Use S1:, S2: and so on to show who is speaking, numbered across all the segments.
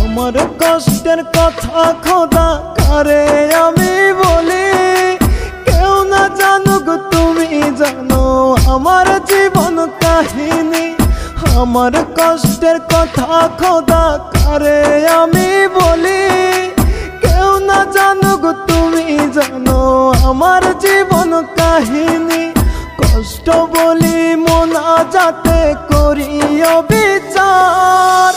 S1: আমার কষ্টের কথা খোদা কারে আমি বলি, কেউ না জানুক তুমি জানো আমার জীবন কাহিনী। আমার কষ্টের কথা খোদা কারে আমি বলি, কেউ না জানুক তুমি জানো আমার জীবন কাহিনী। কষ্ট বলি মোনাজাতে করি বিচার,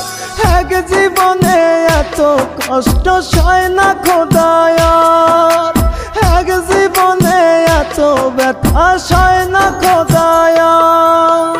S1: এক জীবনে এত কষ্ট সয় না খোদায়ার, এক জীবনে এত ব্যথা সয় না খোদায়ার।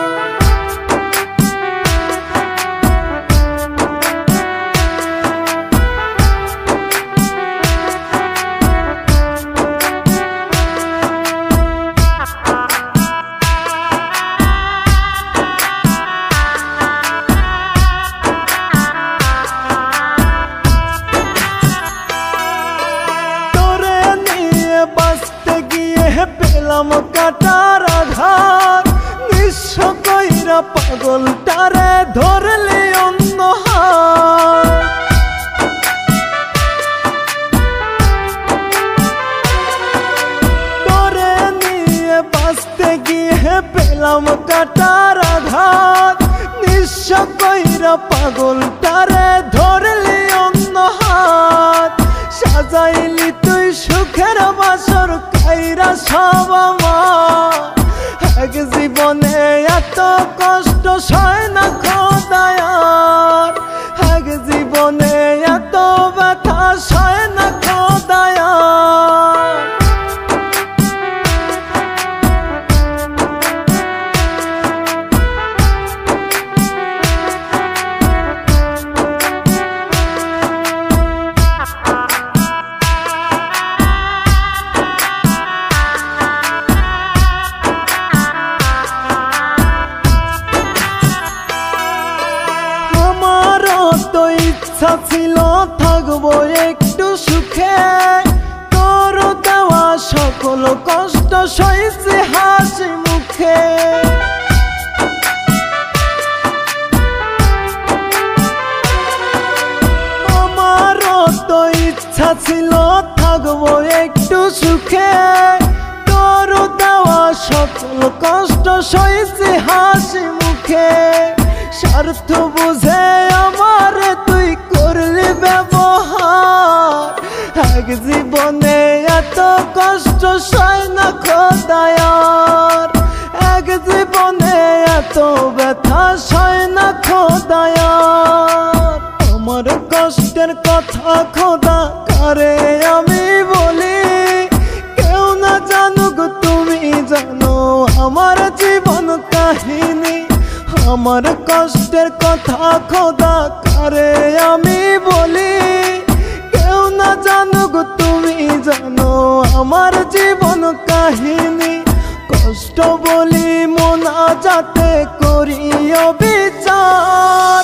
S1: পেলাম কাটার আঘাত, নিঃস্ব কইরা পাগলটারে ধরলে অন্য হাত। তোরে নিয়ে বাঁচতে গিয়ে পেলাম কাটার আঘাত, নিঃস্ব কইরা পাগলটারে ধরলে অন্য হাত। সাজাইলি তুই সুখের বাসর কাইরা সব আমার, এক জীবনে এত কষ্ট সয় না খোদায়ার, এক জীবনে এত ব্যথা সয় না খোদায়ার। ইচ্ছা ছিল থাকবো একটু সুখে, তোর দেওয়া সকল কষ্ট সইছে হাসি মুখে। আমারও তো ইচ্ছা ছিল থাকবো একটু সুখে, তোর দেওয়া সকল কষ্ট সইছে হাসি মুখে। স্বার্থ বুঝে আমার তুই করলি ব্যবহার, এক জীবনে এত কষ্ট সয় না খোদায়ার, এক জীবনে এত ব্যথা সয় না খোদায়ার। আমার কষ্টের কথা খোদা কারে আমি বলি, কেউ না জানুক তুমি জানো আমার জীবন কাহিনী। আমার কষ্টের কথা খোদা কারে আমি বলি, কেউ না জানুক তুমি জানো আমার জীবন কাহিনী। কষ্ট বলি মোনাজাতে করি বিচার,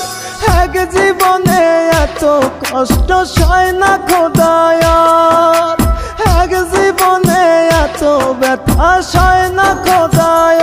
S1: এক জীবনে এত কষ্ট সয় না খোদায়ার, এক জীবনে এত ব্যথা সয় না খোদায়ার।